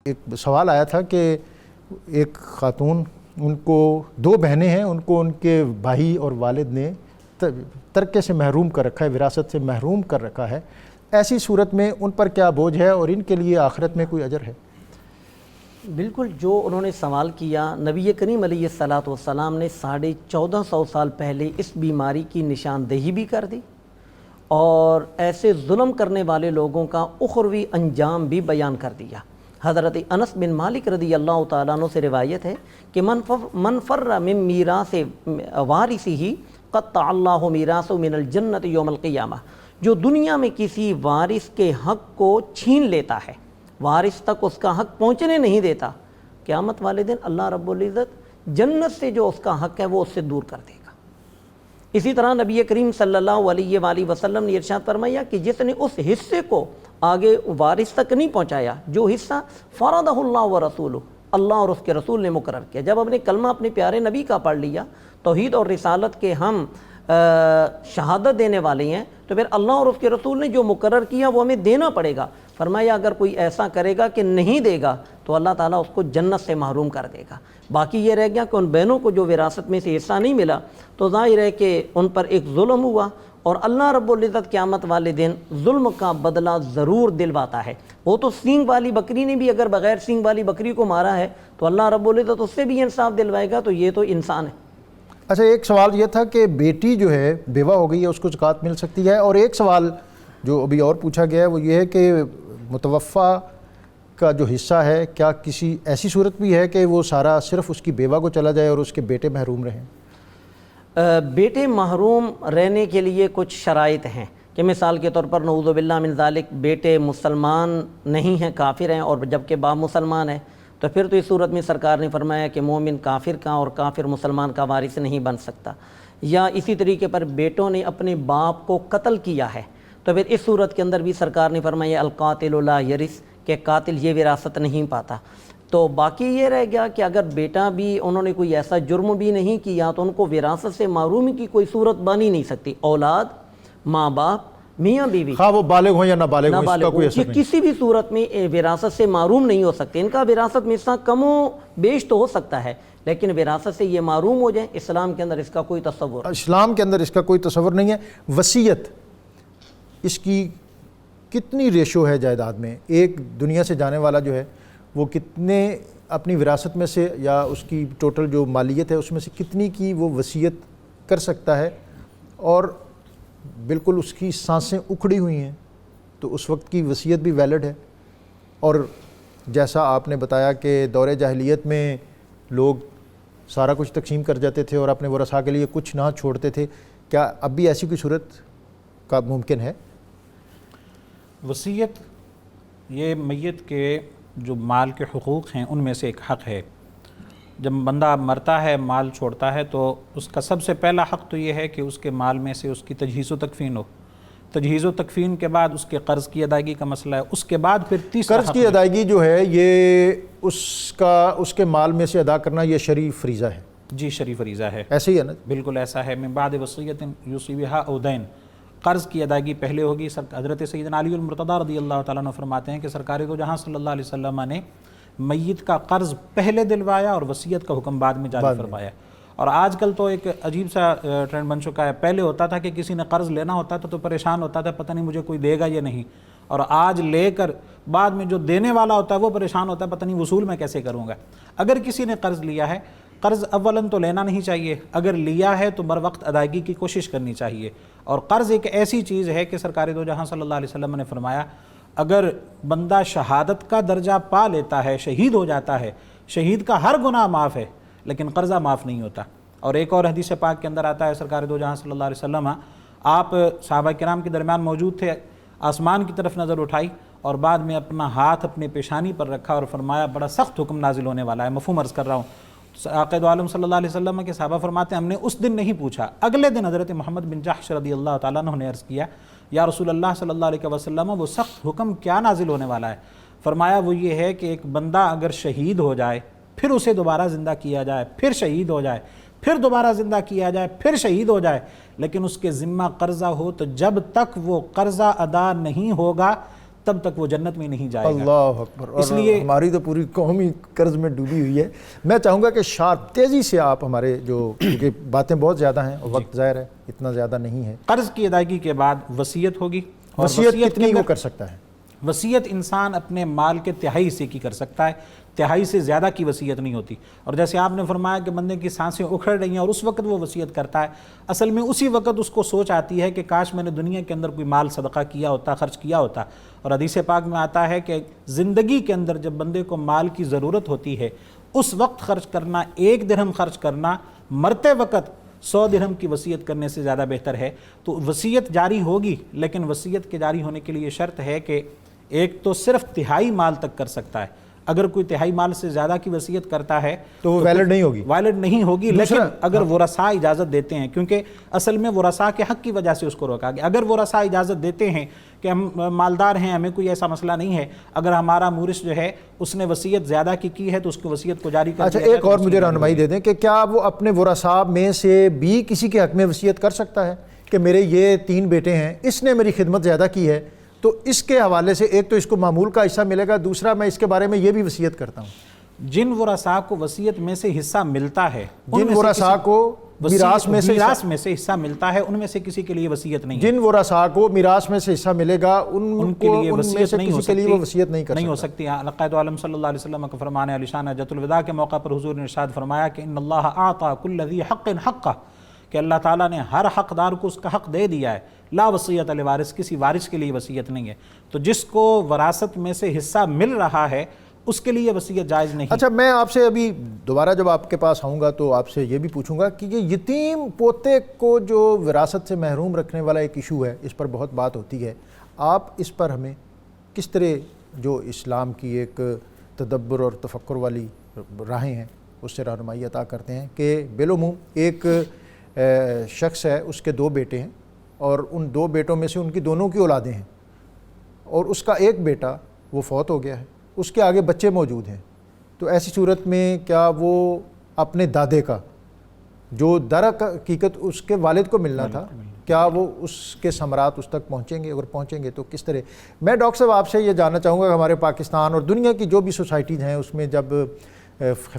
ایک سوال آیا تھا کہ ایک خاتون، ان کو 2 بہنیں ہیں، ان کو ان کے بھائی اور والد نے ترکے سے محروم کر رکھا ہے، وراثت سے محروم کر رکھا ہے، ایسی صورت میں ان پر کیا بوجھ ہے اور ان کے لیے آخرت میں کوئی اجر ہے؟ بالکل، جو انہوں نے سوال کیا، نبی کریم علیہ السلام نے 1450 سال پہلے اس بیماری کی نشاندہی بھی کر دی، اور ایسے ظلم کرنے والے لوگوں کا اخروی انجام بھی بیان کر دیا۔ حضرت انس بن مالک رضی اللہ تعالیٰ عنہ سے روایت ہے کہ من فر من میراث وارثہ قطع اللہ میراثہ من الجنت یوم القیامہ، جو دنیا میں کسی وارث کے حق کو چھین لیتا ہے، وارث تک اس کا حق پہنچنے نہیں دیتا، قیامت والے دن اللہ رب العزت جنت سے جو اس کا حق ہے وہ اس سے دور کر دے گا۔ اسی طرح نبی کریم صلی اللہ علیہ وآلہ وسلم نے ارشاد فرمایا کہ جس نے اس حصے کو آگے وارث تک نہیں پہنچایا، جو حصہ فرضہ اللہ و رسولہ، اللہ اور اس کے رسول نے مقرر کیا، جب ہم نے کلمہ اپنے پیارے نبی کا پڑھ لیا، توحید اور رسالت کے ہم شہادت دینے والے ہیں، تو پھر اللہ اور اس کے رسول نے جو مقرر کیا وہ ہمیں دینا پڑے گا۔ فرمایا اگر کوئی ایسا کرے گا کہ نہیں دے گا تو اللہ تعالیٰ اس کو جنت سے محروم کر دے گا۔ باقی یہ رہ گیا کہ ان بہنوں کو جو وراثت میں سے حصہ نہیں ملا، تو ظاہر ہے کہ ان پر ایک ظلم ہوا، اور اللہ رب العزت قیامت والے دن ظلم کا بدلہ ضرور دلواتا ہے۔ وہ تو سینگ والی بکری نے بھی اگر بغیر سینگ والی بکری کو مارا ہے تو اللہ رب العزت اس سے بھی انصاف دلوائے گا، تو یہ تو انسان ہے۔ اچھا، ایک سوال یہ تھا کہ بیٹی جو ہے بیوہ ہو گئی ہے، اس کو زکوٰۃ مل سکتی ہے؟ اور ایک سوال جو ابھی اور پوچھا گیا ہے وہ یہ ہے کہ متوفی کا جو حصہ ہے، کیا کسی ایسی صورت بھی ہے کہ وہ سارا صرف اس کی بیوہ کو چلا جائے اور اس کے بیٹے محروم رہیں؟ بیٹے محروم رہنے کے لیے کچھ شرائط ہیں، کہ مثال کے طور پر نعوذ باللہ من ذالک بیٹے مسلمان نہیں ہیں، کافر ہیں، اور جبکہ باپ مسلمان ہے، تو پھر تو اس صورت میں سرکار نے فرمایا کہ مومن کافر کا اور کافر مسلمان کا وارث نہیں بن سکتا۔ یا اسی طریقے پر بیٹوں نے اپنے باپ کو قتل کیا ہے، تو پھر اس صورت کے اندر بھی سرکار نے فرمایا القاتل لا یرث، کہ قاتل یہ وراثت نہیں پاتا۔ تو باقی یہ رہ گیا کہ اگر بیٹا بھی انہوں نے کوئی ایسا جرم بھی نہیں کیا تو ان کو وراثت سے محرومی کی کوئی صورت بن ہی نہیں سکتی۔ اولاد، ماں باپ، میاں بیوی، خواہ وہ بالغ ہوں یا نابالغ ہوں، اس کا کوئی اثر نہیں، کسی بھی صورت میں وراثت سے محروم نہیں ہو سکتے۔ ان کا وراثت میں حصہ کم و بیش تو ہو سکتا ہے، لیکن وراثت سے یہ محروم ہو جائیں، اسلام کے اندر اس کا کوئی تصور، اسلام کے اندر اس کا کوئی تصور نہیں ہے۔ وصیت، اس کی کتنی ریشو ہے جائیداد میں؟ ایک دنیا سے جانے والا جو ہے وہ کتنے اپنی وراثت میں سے یا اس کی ٹوٹل جو مالیت ہے اس میں سے کتنی کی وہ وصیت کر سکتا ہے؟ اور بالکل اس کی سانسیں اکھڑی ہوئی ہیں تو اس وقت کی وصیت بھی ویلڈ ہے؟ اور جیسا آپ نے بتایا کہ دور جاہلیت میں لوگ سارا کچھ تقسیم کر جاتے تھے اور اپنے ورثاء کے لیے کچھ نہ چھوڑتے تھے، کیا اب بھی ایسی کوئی صورت کا ممکن ہے؟ وصیت یہ میت کے جو مال کے حقوق ہیں ان میں سے ایک حق ہے۔ جب بندہ مرتا ہے مال چھوڑتا ہے تو اس کا سب سے پہلا حق تو یہ ہے کہ اس کے مال میں سے اس کی تجہیز و تکفین ہو. تجہیز و تکفین کے بعد اس کے قرض کی ادائیگی کا مسئلہ ہے. اس کے بعد پھر تیسرا قرض کی ادائیگی جو ہے یہ اس کے مال میں سے ادا کرنا یہ شرعی فریضہ ہے. جی شرعی فریضہ ہے. ایسے ہی ہے نا؟ بالکل ایسا ہے. من بعد وصیت یوصی بہا او دین، قرض کی ادائیگی پہلے ہوگی. حضرت سیدنا علی المرتضیٰ رضی اللہ تعالیٰ عنہ فرماتے ہیں کہ سرکار دو جہاں صلی اللہ علیہ وسلم نے میت کا قرض پہلے دلوایا اور وصیت کا حکم بعد میں جاری فرمایا. اور آج کل تو ایک عجیب سا ٹرینڈ بن چکا ہے. پہلے ہوتا تھا کہ کسی نے قرض لینا ہوتا تھا تو پریشان ہوتا تھا پتہ نہیں مجھے کوئی دے گا یا نہیں، اور آج لے کر بعد میں جو دینے والا ہوتا ہے وہ پریشان ہوتا ہے پتہ نہیں وصول میں کیسے کروں گا. اگر کسی نے قرض لیا ہے، قرض اولاً تو لینا نہیں چاہیے، اگر لیا ہے تو بر وقت ادائیگی کی کوشش کرنی چاہیے. اور قرض ایک ایسی چیز ہے کہ سرکار دو جہاں صلی اللہ علیہ وسلم نے فرمایا اگر بندہ شہادت کا درجہ پا لیتا ہے، شہید ہو جاتا ہے، شہید کا ہر گناہ معاف ہے لیکن قرضہ معاف نہیں ہوتا. اور ایک اور حدیث پاک کے اندر آتا ہے سرکار دو جہاں صلی اللہ علیہ وسلم آپ صحابہ کرام کے درمیان موجود تھے، آسمان کی طرف نظر اٹھائی اور بعد میں اپنا ہاتھ اپنے پیشانی پر رکھا اور فرمایا بڑا سخت حکم نازل ہونے والا ہے. مفہوم عرض کر رہا ہوں. آقا دو عالم صلی اللہ علیہ وسلم کے صحابہ فرماتے ہیں ہم نے اس دن نہیں پوچھا. اگلے دن حضرت محمد بن جحش رضی اللہ تعالیٰ عنہ نے عرض کیا یا رسول اللہ صلی اللہ علیہ وسلم وہ سخت حکم کیا نازل ہونے والا ہے؟ فرمایا وہ یہ ہے کہ ایک بندہ اگر شہید ہو جائے پھر اسے دوبارہ زندہ کیا جائے، پھر شہید ہو جائے، پھر دوبارہ زندہ کیا جائے، پھر شہید ہو جائے، لیکن اس کے ذمہ قرضہ ہو تو جب تک وہ قرضہ ادا نہیں ہوگا تب تک وہ جنت میں نہیں جائے گا. اللہ اکبر. اس لیے ہماری تو پوری قوم ہی قرض میں ڈوبی ہوئی ہے. میں چاہوں گا کہ شارپ تیزی سے آپ ہمارے جو کیونکہ باتیں بہت زیادہ ہیں اور وقت ظاہر ہے اتنا زیادہ نہیں ہے. قرض کی ادائیگی کے بعد وصیت ہوگی. اور وصیت کتنی وہ کر سکتا ہے؟ وصیت انسان اپنے مال کے تہائی حصے کی کر سکتا ہے، تہائی سے زیادہ کی وصیت نہیں ہوتی. اور جیسے آپ نے فرمایا کہ بندے کی سانسیں اکھڑ رہی ہیں اور اس وقت وہ وصیت کرتا ہے، اصل میں اسی وقت اس کو سوچ آتی ہے کہ کاش میں نے دنیا کے اندر کوئی مال صدقہ کیا ہوتا، خرچ کیا ہوتا. اور حدیث پاک میں آتا ہے کہ زندگی کے اندر جب بندے کو مال کی ضرورت ہوتی ہے اس وقت خرچ کرنا، 1 درہم خرچ کرنا مرتے وقت 100 درہم کی وصیت کرنے سے زیادہ بہتر ہے. تو وصیت جاری ہوگی لیکن وصیت کے جاری ہونے کے لیے شرط ہے کہ ایک تو صرف تہائی مال تک کر سکتا ہے. اگر کوئی تہائی مال سے زیادہ کی وصیت کرتا ہے تو وہ ویلڈ نہیں ہوگی. ویلڈ نہیں ہوگی. لیکن اگر ورثاء اجازت دیتے ہیں، کیونکہ اصل میں ورثاء کے حق کی وجہ سے اس کو روکا گیا. اگر ورثاء اجازت دیتے ہیں کہ ہم مالدار ہیں، ہمیں کوئی ایسا مسئلہ نہیں ہے، اگر ہمارا مورث جو ہے اس نے وصیت زیادہ کی ہے تو اس کو وصیت کو جاری کر اچھا ایک اور مجھے رہنمائی دے دیں کہ کیا وہ اپنے ورثاء میں سے بھی کسی کے حق میں وصیت کر سکتا ہے کہ میرے یہ 3 بیٹے ہیں، اس نے میری خدمت زیادہ کی ہے تو اس کے حوالے سے ایک تو اس کو معمول کا حصہ ملے گا، دوسرا میں اس کے بارے میں یہ بھی وصیت کرتا ہوں. جن ورثاء کو وصیت میں سے حصہ ملتا ہے، جن ورثاء کو میراث میں سے حصہ ملتا ہے، ان میں سے کسی کے لیے وصیت نہیں ہے. جن ورثاء کو میراث میں سے حصہ ملے گا ان کے لیے وصیت نہیں ہو سکتی. وصیت نہیں ہو سکتی. آقا دو عالم صلی اللہ علیہ وسلم کا فرمان علی شان حجۃ الوداع کے موقع پر حضور نے ارشاد فرمایا کہ ان اللہ اعطى كل ذی حق حقہ، کہ اللہ تعالیٰ نے ہر حقدار کو اس کا حق دے دیا ہے. لا وصیت لوارث، کسی وارث کے لیے وصیت نہیں ہے. تو جس کو وراثت میں سے حصہ مل رہا ہے اس کے لیے وصیت جائز نہیں. اچھا میں آپ سے ابھی دوبارہ جب آپ کے پاس آؤں گا تو آپ سے یہ بھی پوچھوں گا کہ یہ یتیم پوتے کو جو وراثت سے محروم رکھنے والا ایک ایشو ہے، اس پر بہت بات ہوتی ہے. آپ اس پر ہمیں کس طرح جو اسلام کی ایک تدبر اور تفکر والی راہیں ہیں اس سے رہنمائی عطا کرتے ہیں کہ بالعموم ایک شخص ہے، اس کے 2 بیٹے ہیں اور ان 2 بیٹوں میں سے ان کی دونوں کی اولادیں ہیں اور اس کا ایک بیٹا وہ فوت ہو گیا ہے، اس کے آگے بچے موجود ہیں. تو ایسی صورت میں کیا وہ اپنے دادے کا جو در حقیقت اس کے والد کو ملنا تھا، کیا وہ اس کے ثمرات اس تک پہنچیں گے؟ اگر پہنچیں گے تو کس طرح؟ میں ڈاکٹر صاحب آپ سے یہ جاننا چاہوں گا کہ ہمارے پاکستان اور دنیا کی جو بھی سوسائٹیز ہیں اس میں جب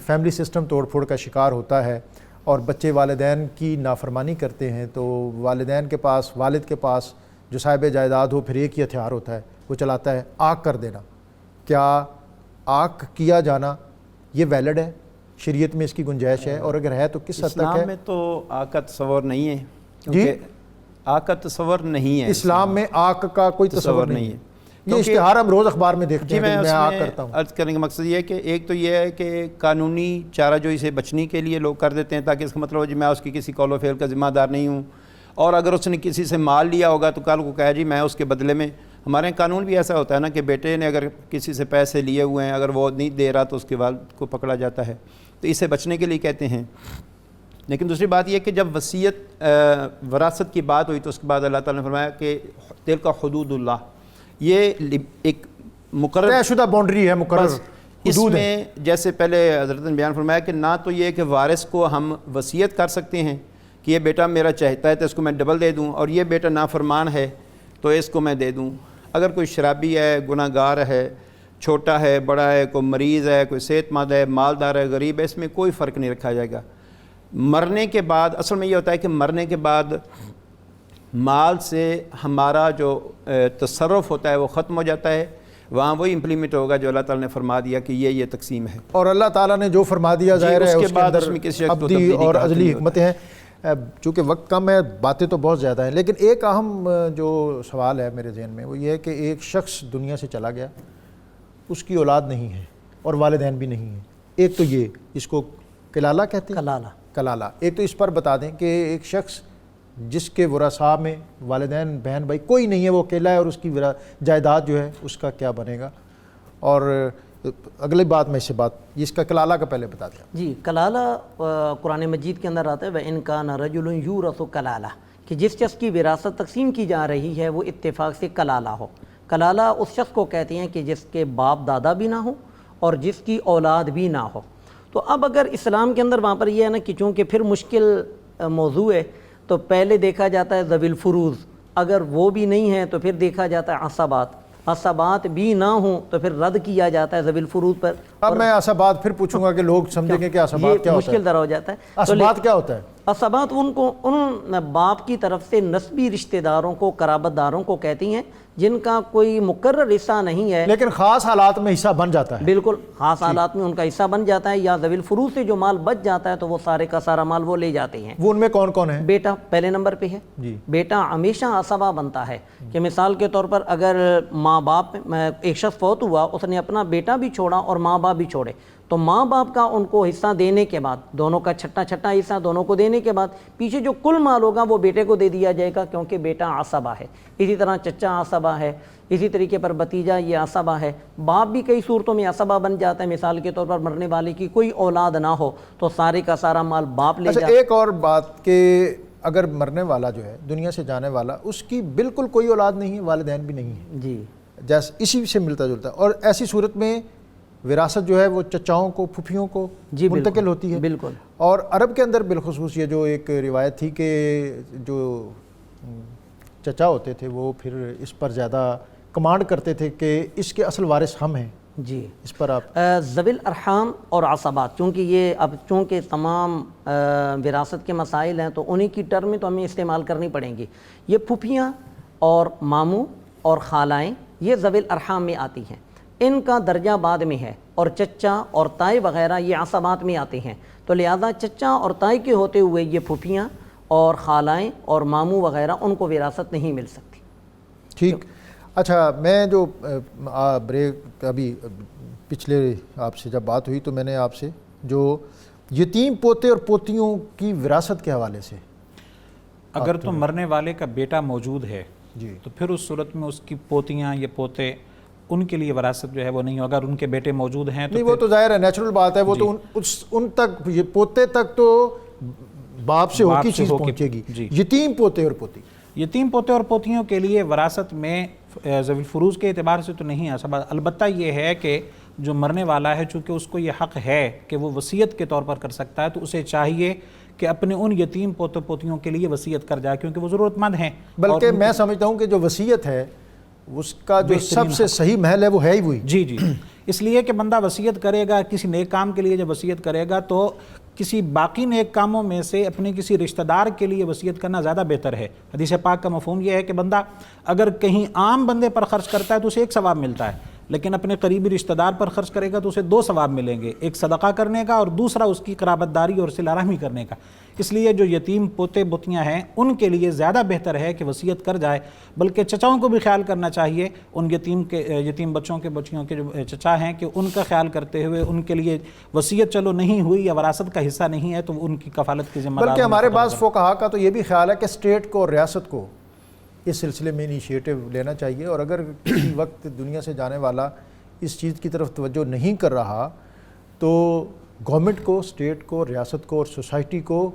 فیملی سسٹم توڑ پھوڑ کا شکار ہوتا ہے اور بچے والدین کی نافرمانی کرتے ہیں تو والدین کے پاس، والد کے پاس جو صاحب جائیداد ہو پھر ایک ہی ہتھیار ہوتا ہے، وہ چلاتا ہے آگ کر دینا. کیا آگ کیا جانا یہ ویلڈ ہے؟ شریعت میں اس کی گنجائش ہے؟ اور اگر ہے تو کس حد تک ہے؟ اسلام میں تو آگ کا تصور نہیں ہے، کیونکہ آگ کا تصور نہیں ہے. اسلام میں آگ کا کوئی تصور نہیں ہے. یہ اشتہار ہم روز اخبار میں دیکھتے ہیں. میں آگ کرتا ہوں. عرض کرنے کا مقصد یہ ہے کہ ایک تو یہ ہے کہ قانونی چارہ جوئی سے بچنے کے لیے لوگ کر دیتے ہیں تاکہ اس کا مطلب ہو جی میں اس کی کسی قول و فعل کا ذمہ دار نہیں ہوں، اور اگر اس نے کسی سے مال لیا ہوگا تو کل کو کہا جی میں اس کے بدلے میں. ہمارے یہاں قانون بھی ایسا ہوتا ہے نا کہ بیٹے نے اگر کسی سے پیسے لیے ہوئے ہیں اگر وہ نہیں دے رہا تو اس کے والد کو پکڑا جاتا ہے. تو اسے بچنے کے لیے کہتے ہیں۔ لیکن دوسری بات یہ کہ جب وصیت وراثت کی بات ہوئی تو اس کے بعد اللہ تعالیٰ نے فرمایا کہ تلک حدود اللہ، یہ ایک مقرر طے شدہ باؤنڈری ہے، مقرر بس اس حدود ہے۔ میں جیسے پہلے حضرت نے بیان فرمایا کہ نہ تو یہ کہ وارث کو ہم وصیت کر سکتے ہیں کہ یہ بیٹا میرا چاہتا ہے تو اس کو میں ڈبل دے دوں، اور یہ بیٹا نافرمان ہے تو اس کو میں دے دوں۔ اگر کوئی شرابی ہے، گناہ گار ہے، چھوٹا ہے، بڑا ہے، کوئی مریض ہے، کوئی صحت مند ہے، مالدار ہے، غریب ہے، اس میں کوئی فرق نہیں رکھا جائے گا۔ مرنے کے بعد اصل میں یہ ہوتا ہے کہ مرنے کے بعد مال سے ہمارا جو تصرف ہوتا ہے وہ ختم ہو جاتا ہے، وہاں وہی امپلیمنٹ ہوگا جو اللہ تعالیٰ نے فرما دیا کہ یہ تقسیم ہے، اور اللہ تعالیٰ نے جو فرما دیا ظاہر ہے اس کے اس کے بعد اندر اس میں کسی شخص کو ابدی تبدیلی اور کا حق ازلی نہیں حکمتیں ہیں۔ چونکہ وقت کم ہے، باتیں تو بہت زیادہ ہیں، لیکن ایک اہم جو سوال ہے میرے ذہن میں وہ یہ ہے کہ ایک شخص دنیا سے چلا گیا، اس کی اولاد نہیں ہے اور والدین بھی نہیں ہیں۔ ایک تو یہ، اس کو کلالہ کہتے ہیں، کلالہ۔ ایک تو اس پر بتا دیں کہ ایک شخص جس کے ورثاء میں والدین، بہن بھائی کوئی نہیں ہے، وہ اکیلا ہے، اور اس کی جائیداد جو ہے اس کا کیا بنے گا، اور اگلی بات میں اس سے بات اس کا کلالہ کا پہلے بتا دیں۔ جی، کلالہ قرآن مجید کے اندر آتا ہے وَإِن كَانَ رَجُلٌ يُورَثُ کلالہ، کہ جس شخص کی وراثت تقسیم کی جا رہی ہے وہ اتفاق سے کلالہ ہو۔ کلالہ اس شخص کو کہتے ہیں کہ جس کے باپ دادا بھی نہ ہو اور جس کی اولاد بھی نہ ہو۔ تو اب اگر اسلام کے اندر وہاں پر یہ ہے نا کہ چونکہ پھر مشکل موضوع ہے، تو پہلے دیکھا جاتا ہے ذوی الفروض، اگر وہ بھی نہیں ہے تو پھر دیکھا جاتا ہے عصبات بھی نہ ہوں تو پھر رد کیا جاتا ہے ذوی الفروض پر۔ اب میں عصبات پھر پوچھوں گا کہ لوگ سمجھیں گے کہ عصبات کیا ہوتا ہے، مشکل ذرا ہو جاتا ہے۔ عصبات کیا ہوتا ہے؟ عصبات ان باپ کی طرف سے نسبی رشتہ داروں کو، قرابت داروں کو کہتی ہیں جن کا کوئی مقرر حصہ نہیں ہے، لیکن خاص حالات میں حصہ بن جاتا ہے۔ بالکل خاص حالات میں ان کا حصہ بن جاتا ہے، یا ذوی الفروض سے جو مال بچ جاتا ہے تو وہ سارے کا سارا مال وہ لے جاتے ہیں۔ وہ ان میں کون کون ہیں؟ بیٹا پہلے نمبر پہ ہے، بیٹا ہمیشہ عصبہ بنتا ہے، کہ مثال کے طور پر اگر ماں باپ، ایک شخص فوت ہوا، اس نے اپنا بیٹا بھی چھوڑا اور ماں باپ بھی چھوڑے، تو ماں باپ کا ان کو حصہ دینے کے بعد، دونوں کا چھٹا حصہ دونوں کو دینے کے بعد پیچھے جو کل مال ہوگا وہ بیٹے کو دے دیا جائے گا، کیونکہ بیٹا عصبہ ہے۔ اسی طرح چچا عصبہ ہے، اسی طریقے پر بھتیجا یہ عصبہ ہے۔ باپ بھی کئی صورتوں میں عصبہ بن جاتا ہے، مثال کے طور پر مرنے والے کی کوئی اولاد نہ ہو تو سارے کا سارا مال باپ لے جاتا ہے۔ ایک اور بات کہ اگر مرنے والا جو ہے، دنیا سے جانے والا، اس کی بالکل کوئی اولاد نہیں ہے، والدین بھی نہیں ہے، جی جیسے اسی سے ملتا جلتا ہے، اور ایسی صورت میں وراثت جو ہے وہ چچاؤں کو، پھوپھیوں کو منتقل ہوتی ہے۔ بالکل۔ اور عرب کے اندر بالخصوص یہ جو ایک روایت تھی کہ جو چچا ہوتے تھے وہ پھر اس پر زیادہ کمانڈ کرتے تھے کہ اس کے اصل وارث ہم ہیں۔ جی، اس پر آپ ذوی الارحام اور عصبات، چونکہ تمام وراثت کے مسائل ہیں تو انہی کی ٹرم میں تو ہمیں استعمال کرنی پڑیں گی۔ یہ پھوپھیاں اور ماموں اور خالائیں یہ ذوی الارحام میں آتی ہیں، ان کا درجہ بعد میں ہے، اور چچا اور تائی وغیرہ یہ عصبات میں آتے ہیں، تو لہذا چچا اور تائی کے ہوتے ہوئے یہ پھوپھیاں اور خالائیں اور ماموں وغیرہ ان کو وراثت نہیں مل سکتی۔ ٹھیک۔ اچھا، میں جو بریک ابھی پچھلے آپ سے جب بات ہوئی تو میں نے آپ سے جو یتیم پوتے اور پوتیوں کی وراثت کے حوالے سے، اگر تو مرنے والے کا بیٹا موجود ہے جی، تو پھر اس صورت میں اس کی پوتیاں یا پوتے، ان کے لیے وراثت جو ہے وہ نہیں ہو۔ اگر ان کے بیٹے موجود ہیں تو نہیں، وہ تو ظاہر ہے، نیچرل بات ہے، وہ تو ان تک، یہ پوتے تک تو باپ سے ہو کی چیز پہنچے گی۔ یتیم پوتے اور پوتی، یتیم پوتے اور پوتیوں کے لیے وراثت میں ذوی الفروض کے اعتبار سے تو نہیں ہے عصبات۔ البتہ یہ ہے کہ جو مرنے والا ہے چونکہ اس کو یہ حق ہے کہ وہ وصیت کے طور پر کر سکتا ہے، تو اسے چاہیے کہ اپنے ان یتیم پوتے پوتیوں کے لیے وصیت کر جائے، کیونکہ وہ ضرورت مند ہیں۔ بلکہ میں سمجھتا ہوں کہ جو وصیت ہے اس کا جو سب سے صحیح محل ہے وہ ہے ہی وہی۔ جی جی، اس لیے کہ بندہ وصیت کرے گا کسی نیک کام کے لیے، جب وصیت کرے گا تو کسی باقی نیک کاموں میں سے اپنے کسی رشتہ دار کے لیے وصیت کرنا زیادہ بہتر ہے۔ حدیث پاک کا مفہوم یہ ہے کہ بندہ اگر کہیں عام بندے پر خرچ کرتا ہے تو اسے ایک ثواب ملتا ہے، لیکن اپنے قریبی رشتہ دار پر خرچ کرے گا تو اسے 2 ثواب ملیں گے، ایک صدقہ کرنے کا اور دوسرا اس کی قرابت داری اور صلہ رحمی کرنے کا۔ اس لیے جو یتیم پوتے پوتیاں ہیں ان کے لیے زیادہ بہتر ہے کہ وصیت کر جائے، بلکہ چچاؤں کو بھی خیال کرنا چاہیے، ان یتیم بچوں کے جو چچا ہیں، کہ ان کا خیال کرتے ہوئے ان کے لیے وصیت چلو نہیں ہوئی یا وراثت کا حصہ نہیں ہے تو ان کی کفالت کی ذمہ داری۔ بلکہ ہمارے بعض فقہا کا تو یہ بھی خیال ہے کہ اسٹیٹ کو، ریاست کو اس سلسلے میں انیشیٹو لینا چاہیے، اور اگر کسی وقت دنیا سے جانے والا اس چیز کی طرف توجہ نہیں کر رہا تو گورنمنٹ کو، اسٹیٹ کو، ریاست کو اور سوسائٹی کو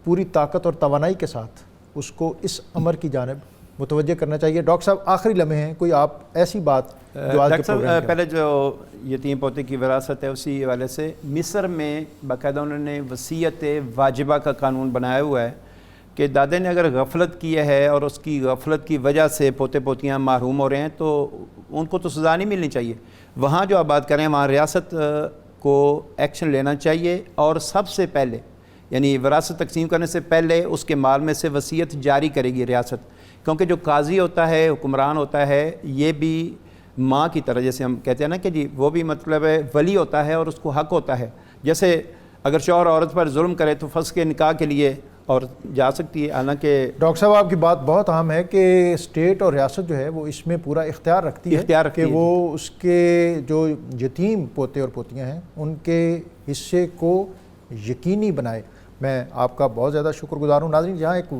پوری طاقت اور توانائی کے ساتھ اس کو اس امر کی جانب متوجہ کرنا چاہیے۔ ڈاکٹر صاحب آخری لمحے ہیں، کوئی آپ ایسی بات جو آج کے ڈاکٹر صاحب پروگرام پہلے جو یتیم پوتے کی وراثت ہے اسی حوالے سے مصر میں باقاعدہ انہوں نے وصیت واجبہ کا قانون بنایا ہوا ہے کہ دادے نے اگر غفلت کی ہے اور اس کی غفلت کی وجہ سے پوتے پوتیاں محروم ہو رہے ہیں تو ان کو تو سزا نہیں ملنی چاہیے۔ وہاں جو آپ بات کریں وہاں ریاست کو ایکشن لینا چاہیے، اور سب سے پہلے یعنی وراثت تقسیم کرنے سے پہلے اس کے مال میں سے وصیت جاری کرے گی ریاست، کیونکہ جو قاضی ہوتا ہے، حکمران ہوتا ہے، یہ بھی ماں کی طرح، جیسے ہم کہتے ہیں نا کہ جی وہ بھی مطلب ہے ولی ہوتا ہے اور اس کو حق ہوتا ہے۔ جیسے اگر شوہر عورت پر ظلم کرے تو فسخ نکاح کے لیے اور جا سکتی ہے، حالانکہ ڈاکٹر صاحب آپ کی بات بہت اہم ہے کہ اسٹیٹ اور ریاست جو ہے وہ اس میں پورا اختیار رکھتی ہے کہ وہ اس کے جو یتیم پوتے اور پوتیاں ہیں ان کے حصے کو یقینی بنائے۔ میں آپ کا بہت زیادہ شکر گزار ہوں۔ ناظرین یہاں ایک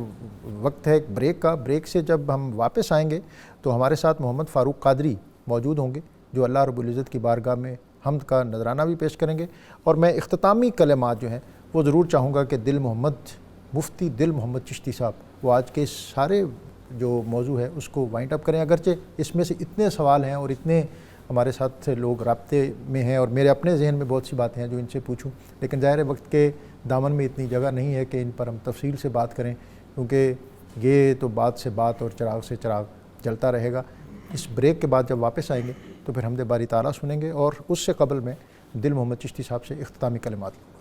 وقت ہے ایک بریک کا، بریک سے جب ہم واپس آئیں گے تو ہمارے ساتھ محمد فاروق قادری موجود ہوں گے جو اللہ رب العزت کی بارگاہ میں حمد کا نذرانہ بھی پیش کریں گے، اور میں اختتامی کلمات جو ہیں وہ ضرور چاہوں گا کہ مفتی دل محمد چشتی صاحب وہ آج کے سارے جو موضوع ہے اس کو وائنڈ اپ کریں۔ اگرچہ اس میں سے اتنے سوال ہیں اور اتنے ہمارے ساتھ لوگ رابطے میں ہیں اور میرے اپنے ذہن میں بہت سی باتیں ہیں جو ان سے پوچھوں، لیکن ظاہر وقت کے دامن میں اتنی جگہ نہیں ہے کہ ان پر ہم تفصیل سے بات کریں، کیونکہ یہ تو بات سے بات اور چراغ سے چراغ جلتا رہے گا۔ اس بریک کے بعد جب واپس آئیں گے تو پھر حمد باری تعالیٰ سنیں گے، اور اس سے قبل میں دل محمد چشتی صاحب سے اختتامی کلمات لوں گا۔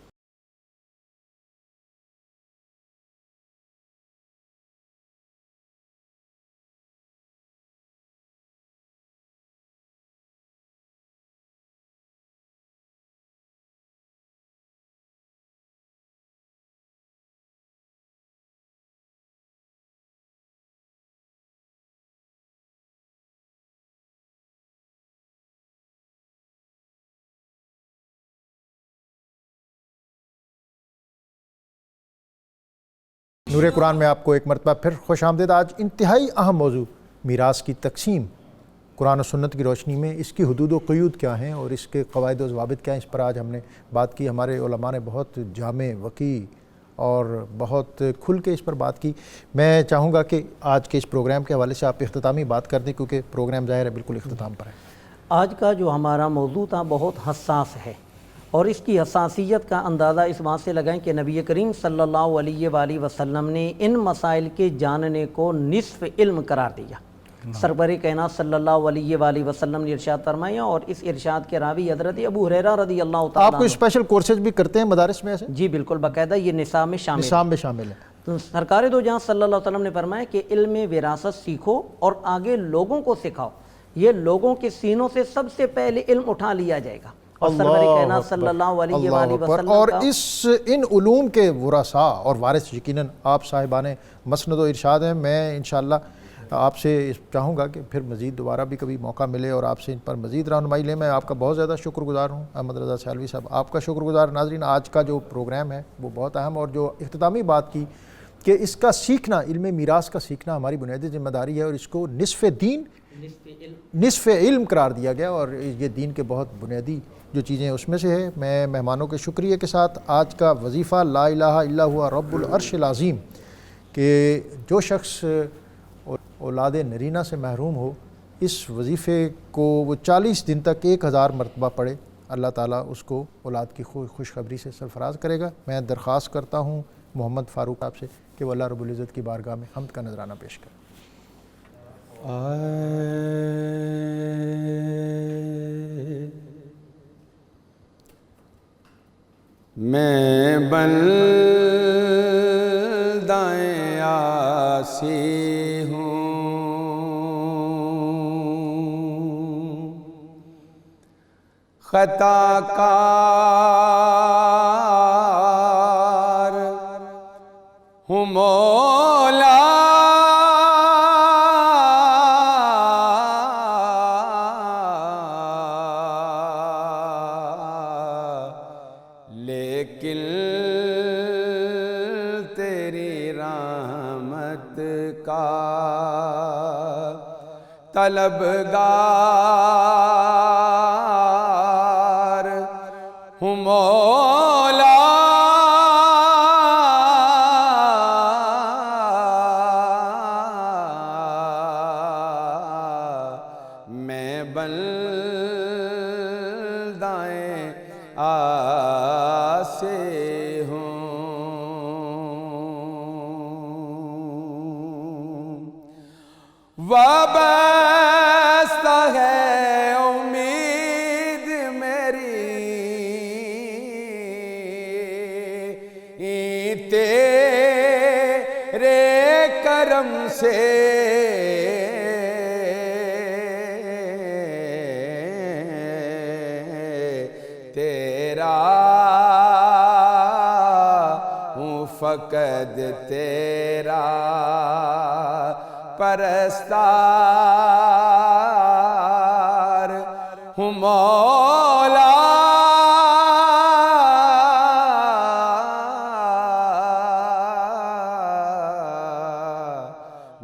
نور قرآن میں آپ کو ایک مرتبہ پھر خوش آمدید۔ آج انتہائی اہم موضوع میراث کی تقسیم، قرآن و سنت کی روشنی میں اس کی حدود و قیود کیا ہیں اور اس کے قواعد و ضوابط کیا ہیں، اس پر آج ہم نے بات کی۔ ہمارے علماء نے بہت جامع، وقیع اور بہت کھل کے اس پر بات کی۔ میں چاہوں گا کہ آج کے اس پروگرام کے حوالے سے آپ اختتامی بات کر دیں، کیونکہ پروگرام ظاہر ہے بالکل اختتام پر ہے۔ آج کا جو ہمارا موضوع تھا بہت حساس ہے، اور اس کی حساسیت کا اندازہ اس بات سے لگائیں کہ نبی کریم صلی اللہ علیہ وآلہ وسلم نے ان مسائل کے جاننے کو نصف علم قرار دیا۔ سرور کائنات صلی اللہ علیہ وآلہ وسلم نے ارشاد فرمایا، اور اس ارشاد کے راوی حضرت ابو ہریرہ رضی اللہ تعالیٰ آپ کو اسپیشل کورسز بھی کرتے ہیں مدارس میں ایسے؟ جی بالکل، باقاعدہ یہ نصاب میں شامل ہے۔ تو سرکار دو جہاں صلی اللہ علیہ وسلم نے فرمایا کہ علم وراثت سیکھو اور آگے لوگوں کو سکھاؤ، یہ لوگوں کے سینوں سے سب سے پہلے علم اٹھا لیا جائے گا۔ اور سرور کائنات صلی اللہ علیہ وآلہ وسلم اور ان علوم کے ورثاء اور وارث یقیناً آپ صاحبان مسند و ارشاد ہیں۔ میں انشاءاللہ آپ سے چاہوں گا کہ پھر مزید دوبارہ بھی کبھی موقع ملے اور آپ سے ان پر مزید رہنمائی لیں۔ میں آپ کا بہت زیادہ شکر گزار ہوں احمد رضا سیالوی صاحب، آپ کا شکر گزار۔ ناظرین آج کا جو پروگرام ہے وہ بہت اہم، اور جو اختتامی بات کی کہ اس کا سیکھنا، علم میراث کا سیکھنا ہماری بنیادی ذمہ داری ہے، اور اس کو نصف علم قرار دیا گیا، اور یہ دین کے بہت بنیادی جو چیزیں اس میں سے ہے۔ میں مہمانوں کے شکریہ کے ساتھ آج کا وظیفہ لا الہ الا ہوا رب العرش العظیم، کہ جو شخص اولاد نرینہ سے محروم ہو اس وظیفے کو وہ 40 دن تک 1000 مرتبہ پڑھے، اللہ تعالیٰ اس کو اولاد کی خوشخبری سے سرفراز کرے گا۔ میں درخواست کرتا ہوں محمد فاروق آپ سے کہ وہ اللہ رب العزت کی بارگاہ میں حمد کا نذرانہ پیش کریں۔ میں بندہ عاصی ہوں، خطا کار ہوں مولا، لیکن تیری رحمت کا طلبگار ہوں مولا میں بندائیں آسے ہوں وابستہ ہے امید میری تیرے کرم سے تیرا ہوں فقط تیرا پرستار ہوں مولا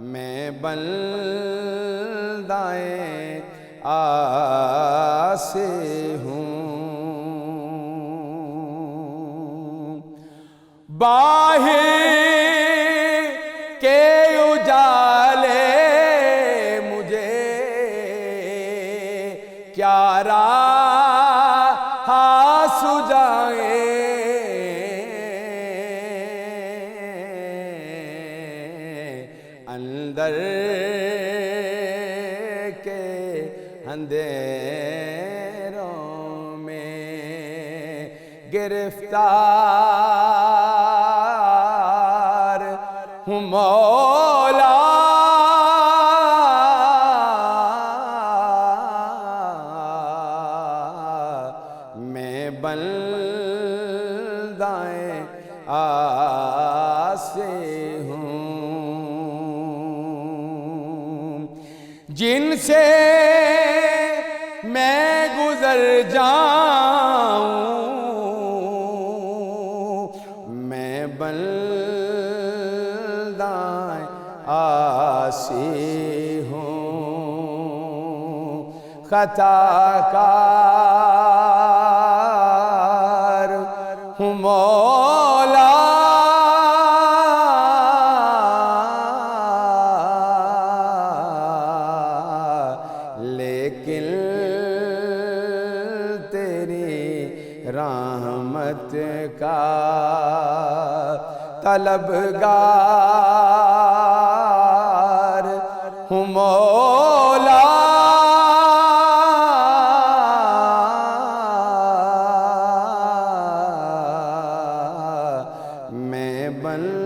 میں بندائیں آسے ہوں باہر کے اجالے مجھے کیا راہ سجائیں اندر کے اندھیروں میں گرفتار ہوں مولا میں بندائیں آسے ہوں جن سے میں گزر جاؤں میں بندائیں آسی ہوں خطا کار ہوں مولا لیکن تیری رحمت کا طلبگار ہوں مولا میں بن